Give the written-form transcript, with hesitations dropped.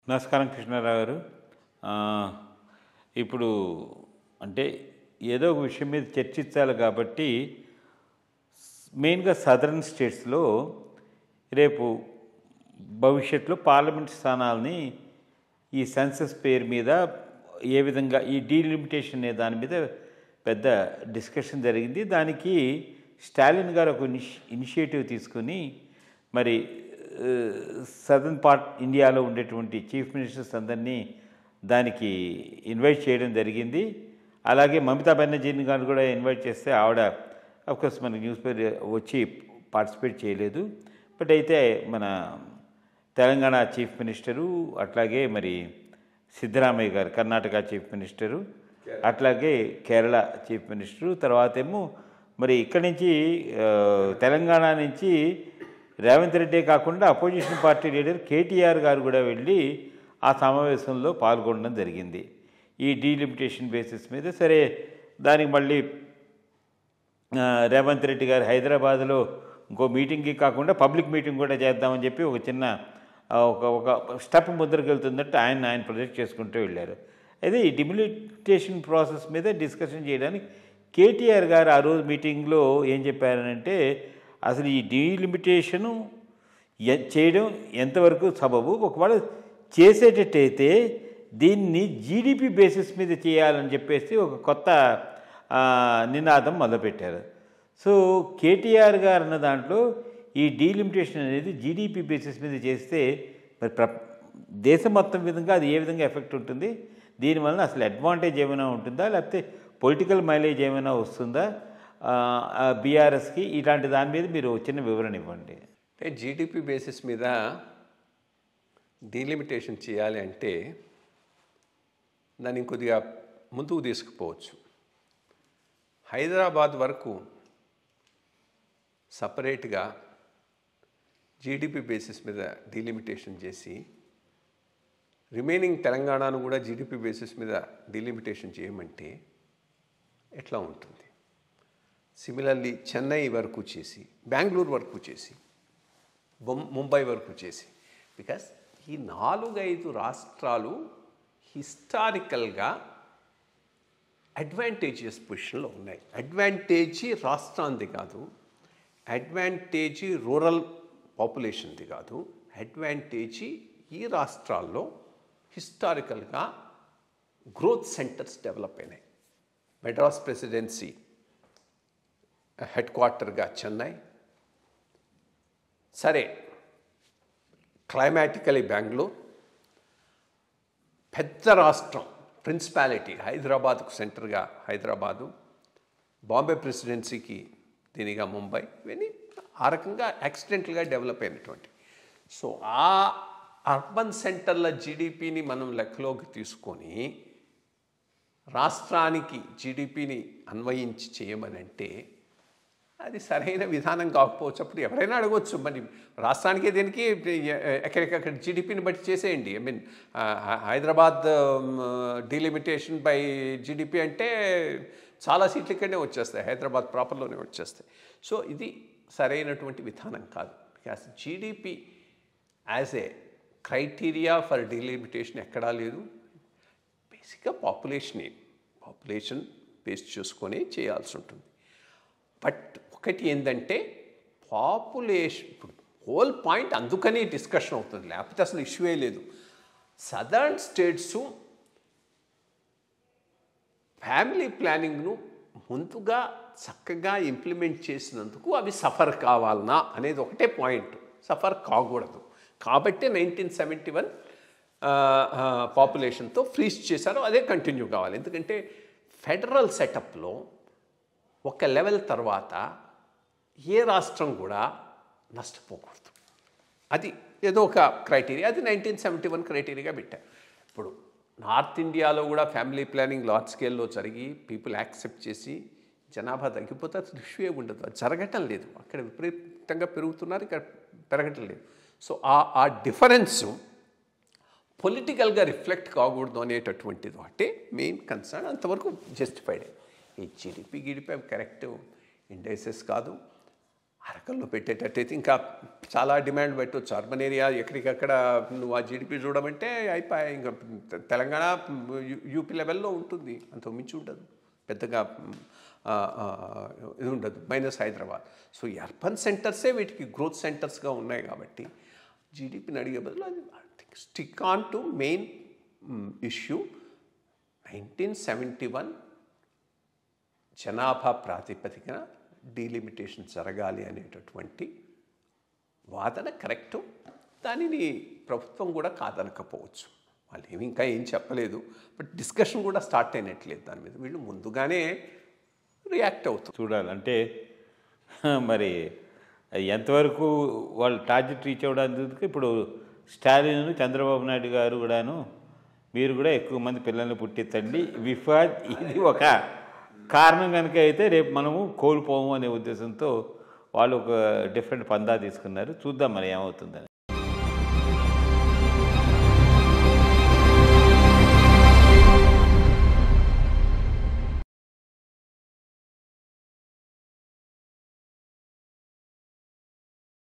నమస్కారం కృష్ణారావు గారు. ఇప్పుడు అంటే ఏదో ఒక విషయం మీద చర్చించాలి కాబట్టి మెయిన్గా సదరన్ స్టేట్స్లో రేపు భవిష్యత్తులో పార్లమెంట్ స్థానాలని ఈ సెన్సస్ పేరు మీద ఏ విధంగా ఈ డీలిమిటేషన్ అనే దాని మీద పెద్ద డిస్కషన్ జరిగింది. దానికి స్టాలిన్ గారు ఒక ఇనిషియేటివ్ తీసుకుని మరి సదర్న్ పార్ట్ ఇండియాలో ఉండేటువంటి చీఫ్ మినిస్టర్స్ అందరినీ దానికి ఇన్వైట్ చేయడం జరిగింది. అలాగే మమతా బెనర్జీని గారు కూడా ఇన్వైట్ చేస్తే ఆవిడ అఫ్కోర్స్ మనకి న్యూస్ పేపర్ వచ్చి పార్టిసిపేట్ చేయలేదు. బట్ అయితే మన తెలంగాణ చీఫ్ మినిస్టరు, అట్లాగే మరి సిద్ధరామయ్య గారు కర్ణాటక చీఫ్ మినిస్టరు, అట్లాగే కేరళ చీఫ్ మినిస్టరు, తర్వాత ఏమో మరి ఇక్కడి నుంచి తెలంగాణ నుంచి రేవంత్ రెడ్డే కాకుండా అపోజిషన్ పార్టీ లీడర్ కేటీఆర్ గారు కూడా వెళ్ళి ఆ సమావేశంలో పాల్గొనడం జరిగింది ఈ డీలిమిటేషన్ బేసిస్ మీద. సరే, దానికి మళ్ళీ రేవంత్ రెడ్డి గారు హైదరాబాద్లో ఇంకో మీటింగ్కి కాకుండా పబ్లిక్ మీటింగ్ కూడా చేద్దామని చెప్పి ఒక చిన్న ఒక స్టెప్ ముద్రకు వెళ్తున్నట్టు ఆయన ప్రొజెక్ట్ చేసుకుంటూ వెళ్ళారు. అయితే ఈ డిలిమిటేషన్ ప్రాసెస్ మీద డిస్కషన్ చేయడానికి కేటీఆర్ గారు ఆ రోజు మీటింగ్లో ఏం చెప్పారనంటే, అసలు ఈ డీలిమిటేషను చేయడం ఎంతవరకు సబబు, ఒకవేళ చేసేటట్టయితే దీన్ని జీడిపి బేసిస్ మీద చేయాలని చెప్పేసి ఒక కొత్త నినాదం మొదలుపెట్టారు. సో కేటీఆర్ గారు అన్న దాంట్లో ఈ డీలిమిటేషన్ అనేది జీడిపి బేసిస్ మీద చేస్తే మరి దేశం మొత్తం విధంగా అది ఏ విధంగా ఎఫెక్ట్ ఉంటుంది, దీనివల్ల అసలు అడ్వాంటేజ్ ఏమైనా ఉంటుందా, లేకపోతే పొలిటికల్ మైలేజ్ ఏమైనా వస్తుందా బీఆర్ఎస్కి, ఇలాంటి దాని మీద మీరు చిన్న వివరణ ఇవ్వండి. అంటే జీడిపి బేసిస్ మీద డీలిమిటేషన్ చేయాలి అంటే దాన్ని కొద్దిగా ముందుకు తీసుకుపోవచ్చు. హైదరాబాద్ వరకు సపరేట్గా జీడిపి బేసిస్ మీద డీలిమిటేషన్ చేసి రిమైనింగ్ తెలంగాణను కూడా జీడిపి బేసిస్ మీద డీలిమిటేషన్ చేయమంటే ఎట్లా ఉంటుంది? సిమిలర్లీ చెన్నై వరకు చేసి, బెంగళూరు వరకు చేసి, ముంబై వరకు చేసి, బికాస్ ఈ 4-5 రాష్ట్రాలు హిస్టారికల్గా అడ్వాంటేజియస్ పొజిషన్లో ఉన్నాయి. అడ్వాంటేజీ రాష్ట్రానికి కాదు, అడ్వాంటేజీ రూరల్ పాపులేషన్ది కాదు, అడ్వాంటేజీ ఈ రాష్ట్రాల్లో హిస్టారికల్గా గ్రోత్ సెంటర్స్ డెవలప్ అయినాయి. మెడ్రాస్ ప్రెసిడెన్సీ హెడ్ క్వార్టర్గా చెన్నై, సరే క్లైమాటికలీ బెంగళూరు, పెద్ద రాష్ట్రం ప్రిన్సిపాలిటీ హైదరాబాద్కు సెంటర్గా హైదరాబాదు, బాంబే ప్రెసిడెన్సీకి దీనిగా ముంబై, ఇవన్నీ ఆ రకంగా యాక్సిడెంటల్గా డెవలప్ అయినటువంటి. సో ఆ అర్బన్ సెంటర్ల జీడిపిని మనం లెక్కలోకి తీసుకొని రాష్ట్రానికి జీడిపిని అన్వయించి చేయమని అంటే అది సరైన విధానం కాకపోవచ్చు. అప్పుడు ఎవరైనా అడగవచ్చు, మరి రాష్ట్రానికే దేనికి ఎక్కడికక్కడ జీడిపిని బట్టి చేసేయండి. I mean Hyderabad delimitation by GDP అంటే చాలా సీట్లు ఇక్కడనే వచ్చేస్తాయి, హైదరాబాద్ ప్రాపర్లోనే వచ్చేస్తాయి. సో ఇది సరైనటువంటి విధానం కాదు. Because GDP as a criteria for delimitation ఎక్కడా లేదు. బేసిక్గా పాపులేషన్ బేస్ చూసుకొని చేయాల్సి ఉంటుంది. బట్ ఒకటి ఏంటంటే పాపులేషన్, ఇప్పుడు హోల్ పాయింట్ అందుకని డిస్కషన్ అవుతుంది, లేకపోతే అసలు ఇష్యూయే లేదు. సదర్న్ స్టేట్సు ఫ్యామిలీ ప్లానింగ్ను ముందుగా చక్కగా ఇంప్లిమెంట్ చేసినందుకు అవి సఫర్ కావాలనా అనేది ఒకటే పాయింట్. సఫర్ కాకూడదు కాబట్టి 1971 పాపులేషన్తో ఫ్రీజ్ చేశారు, అదే కంటిన్యూ కావాలి. ఎందుకంటే ఫెడరల్ సెటప్లో ఒక లెవెల్ తర్వాత ఏ రాష్ట్రం కూడా నష్టపోకూడదు. అది ఏదో ఒక క్రైటీరియా, అది 1971 క్రైటీరియాగా పెట్టారు. ఇప్పుడు నార్త్ ఇండియాలో కూడా ఫ్యామిలీ ప్లానింగ్ లార్జ్ స్కేల్లో జరిగి పీపుల్ యాక్సెప్ట్ చేసి జనాభా తగ్గిపోతే అసలు ఇష్యూ ఉండదు. అది జరగటం లేదు. అక్కడ విపరీతంగా పెరుగుతున్నారు, ఇక్కడ పెరగటం లేదు. సో ఆ డిఫరెన్సు పొలిటికల్గా రిఫ్లెక్ట్ కాకూడదు అనేటటువంటిది ఒకటి మెయిన్ కన్సర్న్. అంతవరకు జస్టిఫైడ్. ఈ జీడిపి అవి కరెక్ట్ ఇండైసెస్ కాదు. అరకల్లో పెట్టేటట్టయితే ఇంకా చాలా డిమాండ్ పెట్టవచ్చు. అర్బన్ ఏరియా ఎక్కడికక్కడ నువ్వు ఆ జీడిపి చూడమంటే అయిపోయాయి. ఇంకా తెలంగాణ యూపీ లెవెల్లో ఉంటుంది, అంత మించి ఉండదు, పెద్దగా ఇది ఉండదు, మైనస్ హైదరాబాద్. సో ఈ అర్బన్ సెంటర్సే వీటికి గ్రోత్ సెంటర్స్గా ఉన్నాయి కాబట్టి జీడిపిని అడిగే బదులు అది stick on to main issue. 1971 జనాభా ప్రాతిపదికన డీలిమిటేషన్ జరగాలి అనేటటువంటి వాదన కరెక్టు. దానిని ప్రభుత్వం కూడా కాదనకపోవచ్చు. వాళ్ళు ఇంకా ఏం చెప్పలేదు, బట్ డిస్కషన్ కూడా స్టార్ట్ అయినట్లేదు దాని మీద. వీళ్ళు ముందుగానే రియాక్ట్ అవుతారు. చూడాలంటే మరి ఎంతవరకు వాళ్ళు టార్గెట్ రీచ్ అవ్వడానికి ఇప్పుడు స్టాలిన్ చంద్రబాబు నాయుడు గారు కూడాను మీరు కూడా ఎక్కువ మంది పిల్లల్ని పుట్టించండి విఫాద్ ఇది ఒక కారణం కనుక అయితే రేపు మనము కోల్పోము అనే ఉద్దేశంతో వాళ్ళు ఒక డిఫరెంట్ పందా తీసుకున్నారు. చూద్దాం మరి ఏమవుతుందని.